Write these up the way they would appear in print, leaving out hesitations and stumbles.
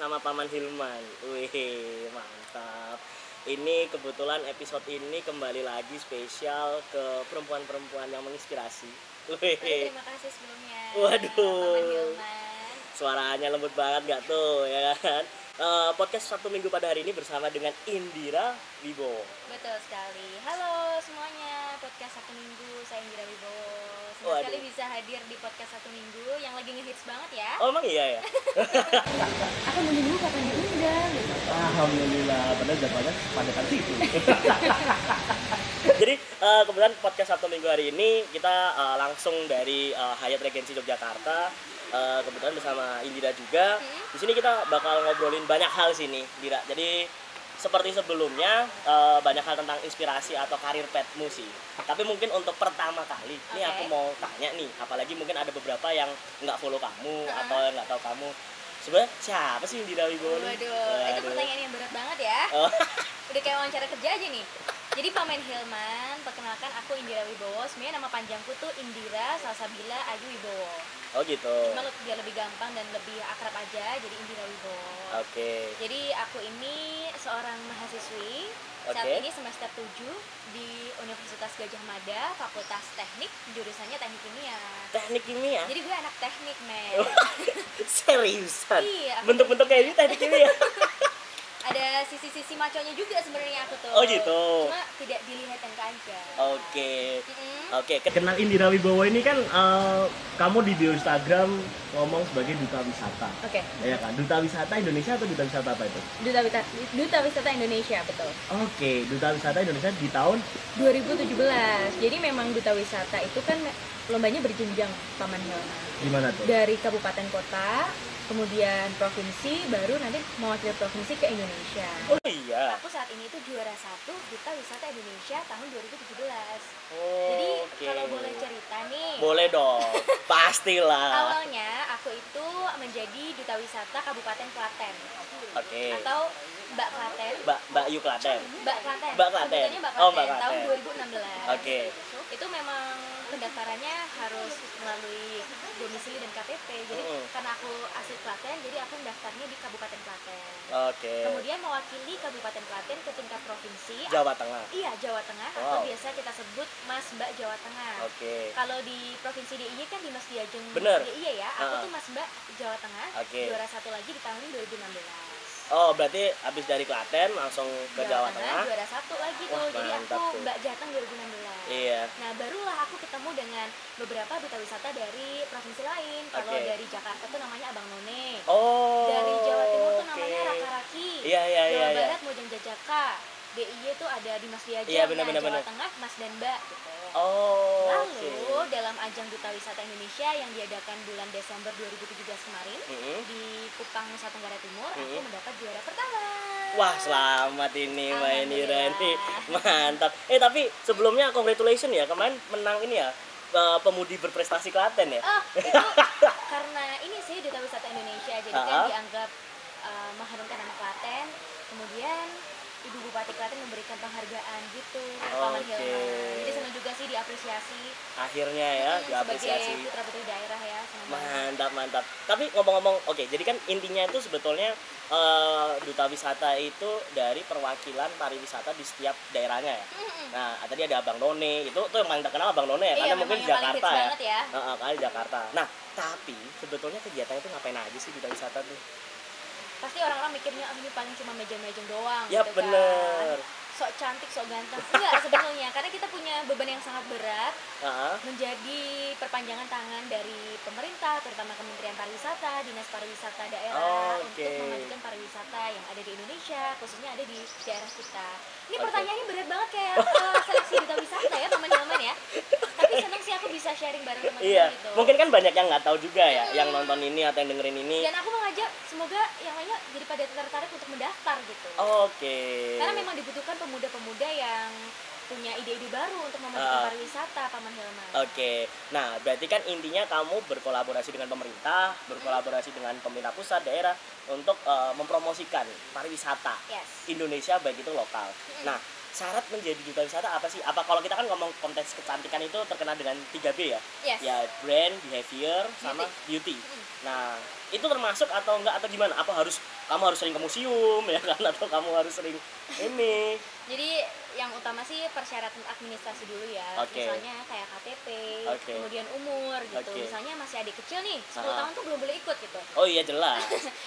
bersama Paman Hilman. Wih, mantap. Ini kebetulan episode ini kembali lagi spesial ke perempuan-perempuan yang menginspirasi. Wih. Terima kasih sebelumnya. Waduh. Paman Hilman. Suaranya lembut banget gak tuh, ya kan? Podcast Sabtu Minggu pada hari ini bersama dengan Indira Wibowo. Betul sekali. Halo semuanya, podcast Sabtu Minggu, saya Indira Wibowo. Senang sekali bisa hadir di podcast Sabtu Minggu yang lagi ngehits banget ya. Oh, emang iya ya? Aku menunggu kapan diundang gitu. Alhamdulillah, padahal jadwalnya pada kan situ. Jadi kebetulan podcast Sabtu Minggu hari ini kita langsung dari Hyatt Regency Yogyakarta. Kebetulan bersama Indira juga. Di sini kita bakal ngobrolin banyak hal sini, Indira. Jadi seperti sebelumnya banyak hal tentang inspirasi atau karir petmu sih. Tapi mungkin untuk pertama kali, ini aku mau tanya nih, apalagi mungkin ada beberapa yang nggak follow kamu atau yang nggak tahu kamu. Sebenarnya siapa sih Indira Wibowo? Waduh, itu pertanyaan yang berat banget ya. Udah kayak wawancara kerja aja nih. Jadi Paman Hilman, perkenalkan aku Indira Wibowo. Sebenarnya nama panjangku tuh Indira Salsabila Ayu Wibowo. Oh gitu. Cuma biar lebih gampang dan lebih akrab aja, jadi Indira Wibowo. Oke. Jadi aku ini seorang mahasiswi. Saat ini semester 7 di Universitas Gadjah Mada, Fakultas Teknik, jurusannya Teknik Kimia. Teknik Kimia? Jadi gue anak teknik, men. Seriusan? Iya. Bentuk-bentuk kayak ini Teknik Kimia? Ada sisi-sisi maconya juga sebenarnya aku tuh. Oh gitu. Cuma tidak dilihat yang aja. Oke. Oke, kenal Indira Wibowo ini kan kamu di bio Instagram ngomong sebagai duta wisata. Oke. Ya kan? Duta wisata Indonesia atau duta wisata apa itu? Duta wisata Indonesia, betul. Oke, duta wisata Indonesia di tahun 2017. Jadi memang duta wisata itu kan lombanya berjenjang, Paman Hilman. Gimana tuh? Dari kabupaten kota, kemudian provinsi, baru nanti mewakili provinsi ke Indonesia. Oh iya. Aku saat ini tuh juara 1 Duta Wisata Indonesia tahun 2017. Oh, jadi kalau boleh cerita nih. Boleh dong. Pastilah. Awalnya aku itu menjadi Duta Wisata Kabupaten Klaten. Oke. Atau Mbak Klaten. Mbak Yu Klaten. Mbak Klaten. Mbak Klaten. Sebutannya Mbak Klaten. Oh, Mbak Klaten. Tahun 2016. Oke. Itu memang pendaftarannya harus melalui domisili dan KTP. Jadi karena aku asli Klaten, jadi aku mendaftarnya di Kabupaten Klaten. Oke. Kemudian mewakili Kabupaten Klaten ke tingkat provinsi. Jawa Tengah. Iya, Jawa Tengah. Atau biasa kita sebut Mas Mbak Jawa Tengah. Oke. Kalau di provinsi DIY kan Dimas Diajeng. Bener. DIY ya. Aku tuh Mas Mbak Jawa Tengah. Oke. Juara 1 lagi di tahun 2016. Oh, berarti habis dari Klaten langsung ke Jawa Tengah. Juara 1 lagi tuh. Wah, jadi aku tuh. Mbak Jateng 2016. Iya. Nah, barulah aku ketemu dengan beberapa duta wisata dari provinsi lain. Kalau dari Jakarta tuh namanya Abang None. Oh. Dari Jawa Timur tuh namanya Raka Raki. Iya. Jawa Barat Mojang Jajaka. DIY tuh ada Dimas Diajeng. Iya, bener. Jawa Tengah Mas dan Mbak gitu. Oh. Lalu dalam ajang Duta Wisata Indonesia yang diadakan bulan Desember 2017 kemarin di Kupang, Nusa Tenggara Timur, aku mendapat juara pertama. Wah, selamat ini Mbak Indira nih. Mantap. Tapi sebelumnya congratulations ya, kemarin menang ini ya, pemudi berprestasi Klaten ya. Itu karena ini sih Duta Wisata Indonesia, jadi kan dianggap mengharumkan nama Klaten. Kemudian Ibu Bupati Klaten memberikan penghargaan gitu, Paman Hilman. Jadi senang juga sih diapresiasi. Akhirnya ya, diapresiasi. Sebagai putra-putri daerah ya. Mantap. Tapi ngomong-ngomong, jadi kan intinya itu sebetulnya duta wisata itu dari perwakilan pariwisata di setiap daerahnya ya. Nah, tadi ada Abang None, itu tuh yang paling terkenal Abang None ya, karena mungkin di Jakarta ya. Karena di Jakarta. Nah, tapi sebetulnya kegiatannya itu ngapain aja sih duta wisata tuh? Pasti orang-orang mikirnya ini paling cuma meja-meja doang ya gitu bener kan. Sok cantik, sok ganteng. Enggak sebetulnya, karena kita punya beban yang sangat berat menjadi perpanjangan tangan dari pemerintah, terutama Kementerian Pariwisata, Dinas Pariwisata daerah untuk memajukan pariwisata yang ada di Indonesia, khususnya ada di daerah kita. Ini pertanyaannya berat banget kayak seleksi duta wisata ya, Paman Hilman ya. Tapi seneng sih aku bisa sharing bareng teman-teman gitu. Mungkin kan banyak yang nggak tahu juga ya, yang nonton ini atau yang dengerin ini. Dan aku mengajak semoga yang lainnya jadi pada tertarik untuk mendaftar gitu. Karena memang dibutuhkan pemuda-pemuda yang punya ide-ide baru untuk memajukan pariwisata, Paman Hilman. Nah berarti kan intinya kamu berkolaborasi dengan pemerintah, berkolaborasi dengan pemerintah pusat, daerah untuk mempromosikan pariwisata Indonesia baik itu lokal. Nah, syarat menjadi duta wisata apa sih? Apa kalau kita kan ngomong konteks kecantikan itu terkenal dengan 3B ya? Yes. Ya brand, behavior, sama beauty. Nah, itu termasuk atau enggak atau gimana? Apa kamu harus sering ke museum ya kan, atau kamu harus sering ini? Jadi yang utama sih persyaratan administrasi dulu ya. Misalnya kayak KTP, kemudian umur gitu. Misalnya masih adik kecil nih, 10 tahun tuh belum boleh ikut gitu. Oh iya jelas.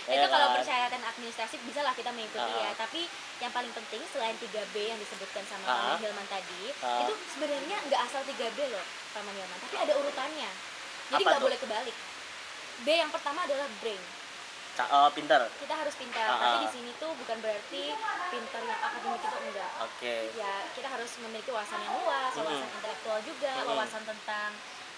Itu kalau persyaratan administrasi bisa lah kita mengikuti ya. Tapi yang paling penting selain 3B yang disebutkan sama Paman Hilman tadi, itu sebenarnya nggak asal 3B loh Paman Hilman, tapi ada urutannya. Jadi nggak boleh kebalik. B yang pertama adalah brain. Pintar. Kita harus pintar, tapi di sini tuh bukan berarti pintar yang akademik itu enggak. Ya, kita harus memiliki wawasan yang luas, wawasan intelektual juga, wawasan tentang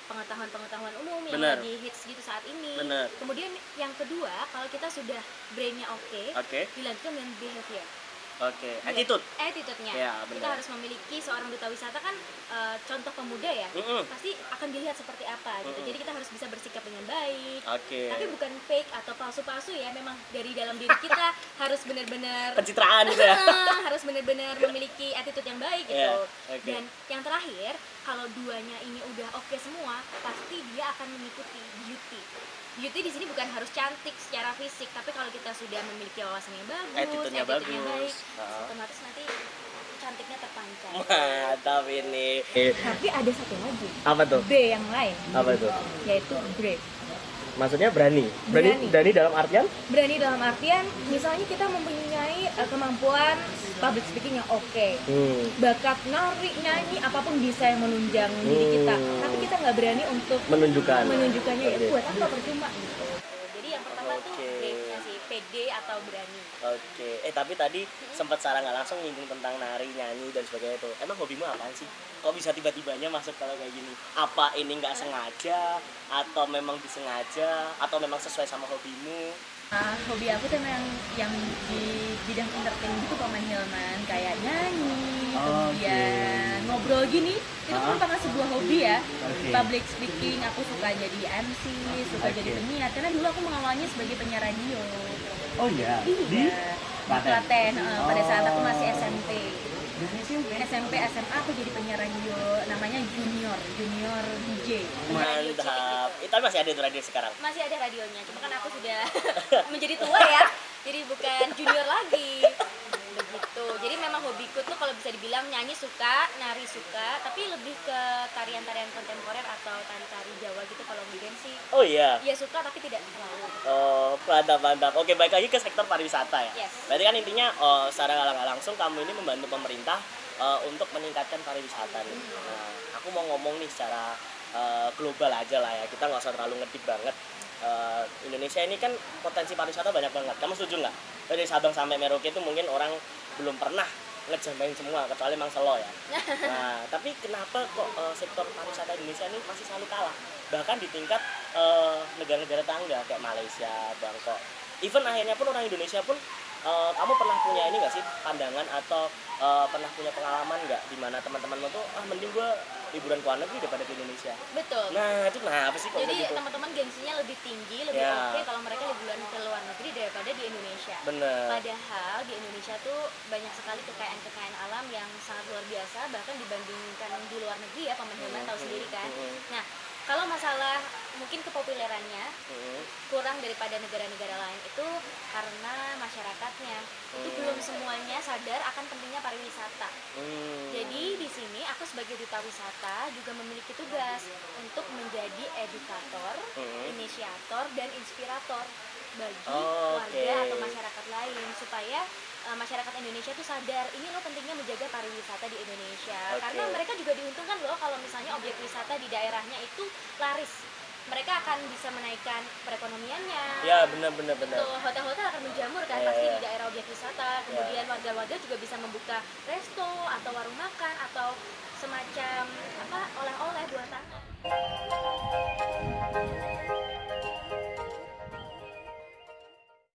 pengetahuan umum yang lagi hits gitu saat ini. Kemudian yang kedua, kalau kita sudah brainnya oke, dilanjutkan dengan behavior. Attitude-nya. Ya, kita harus memiliki seorang duta wisata kan contoh pemuda ya. Pasti akan dilihat seperti apa gitu. Jadi kita harus bisa bersikap dengan baik. Tapi bukan fake atau palsu-palsu ya. Memang dari dalam diri kita harus benar-benar pencitraan gitu ya. Harus benar-benar memiliki attitude yang baik gitu. Dan yang terakhir, kalau duanya ini udah oke semua, pasti dia akan mengikuti beauty. Beauty di sini bukan harus cantik secara fisik, tapi kalau kita sudah memiliki wawasan yang bagus, attitude-nya baik, otomatis nanti cantiknya terpancar. Mantap ini. Tapi ada satu lagi. Apa tuh? B yang lain. Apa tuh? Yaitu brave. Maksudnya berani dalam artian? Berani dalam artian misalnya kita mempunyai kemampuan public speaking yang oke, bakat nari, nyanyi, apapun bisa yang menunjang diri kita, tapi kita nggak berani untuk menunjukkannya. Ya buat apa, percuma gitu. Jadi yang pertama tuh brave-nya sih, PD atau berani. Tapi tadi sempat secara nggak langsung nyinggung tentang nari, nyanyi dan sebagainya itu. Emang hobimu apaan sih? Kok bisa tiba-tibanya masuk kalau kayak gini? Apa ini nggak sengaja atau memang disengaja atau memang sesuai sama hobimu? Hobi aku tuh memang yang di bidang entertain gitu Paman Hilman, kayak nyanyi, kemudian ngobrol gini, itu merupakan sebuah hobi ya. Public speaking, aku suka jadi MC, suka jadi penyiar, karena dulu aku mengawalnya sebagai penyiar radio. Oh iya? Di Klaten, pada saat aku masih SMP, SMA aku jadi penyiar radio, namanya Junior DJ. Mantap. Itu masih ada radio sekarang? Masih ada radionya, cuma kan aku sudah menjadi tua ya, jadi bukan junior lagi. Begitu. Jadi memang hobiku tuh kalau bisa dibilang nyanyi suka, nari suka, tapi lebih ke tarian-tarian kontemporer atau tari-tari Jawa gitu kalau mungkin sih. Oh iya? Iya suka tapi tidak terlalu. Mantap. Oke, balik lagi ke sektor pariwisata ya. Yes. Berarti kan intinya secara nggak langsung kamu ini membantu pemerintah untuk meningkatkan pariwisata nih. Nah, aku mau ngomong nih secara global aja lah ya. Kita nggak usah terlalu ngedip banget. Indonesia ini kan potensi pariwisata banyak banget. Kamu setuju nggak? Dari Sabang sampai Merauke itu mungkin orang belum pernah ngejambain semua kecuali Mang Selo ya. Nah, tapi kenapa kok sektor pariwisata Indonesia ini masih selalu kalah? Bahkan di tingkat negara-negara tetangga kayak Malaysia, Bangkok. Even akhirnya pun orang Indonesia pun kamu pernah punya ini nggak sih pandangan atau pernah punya pengalaman nggak di mana teman-temanmu tuh mending gue liburan ke luar negeri daripada ke Indonesia? Betul. Nah itu kenapa sih kok jadi begitu? Teman-teman gengsinya lebih tinggi, lebih oke kalau mereka liburan ke luar negeri daripada di Indonesia. Bener. Padahal di Indonesia tuh banyak sekali kekayaan alam yang sangat luar biasa, bahkan dibandingkan di luar negeri ya, Paman Hilman tahu sendiri kan. Nah, kalau masalah mungkin kepopulerannya kurang daripada negara-negara lain itu karena masyarakatnya itu belum semuanya sadar akan pentingnya pariwisata. Jadi di sini aku sebagai duta wisata juga memiliki tugas untuk menjadi edukator, inisiator dan inspirator bagi warga atau masyarakat lain supaya masyarakat Indonesia tuh sadar ini loh pentingnya menjaga pariwisata di Indonesia. Karena mereka juga diuntungkan loh kalau misalnya objek wisata di daerahnya itu laris. Mereka akan bisa menaikkan perekonomiannya. Ya benar. Hotel-hotel akan menjamur kan pasti di daerah objek wisata. Kemudian warga-warga juga bisa membuka resto atau warung makan atau semacam oleh-oleh buatan.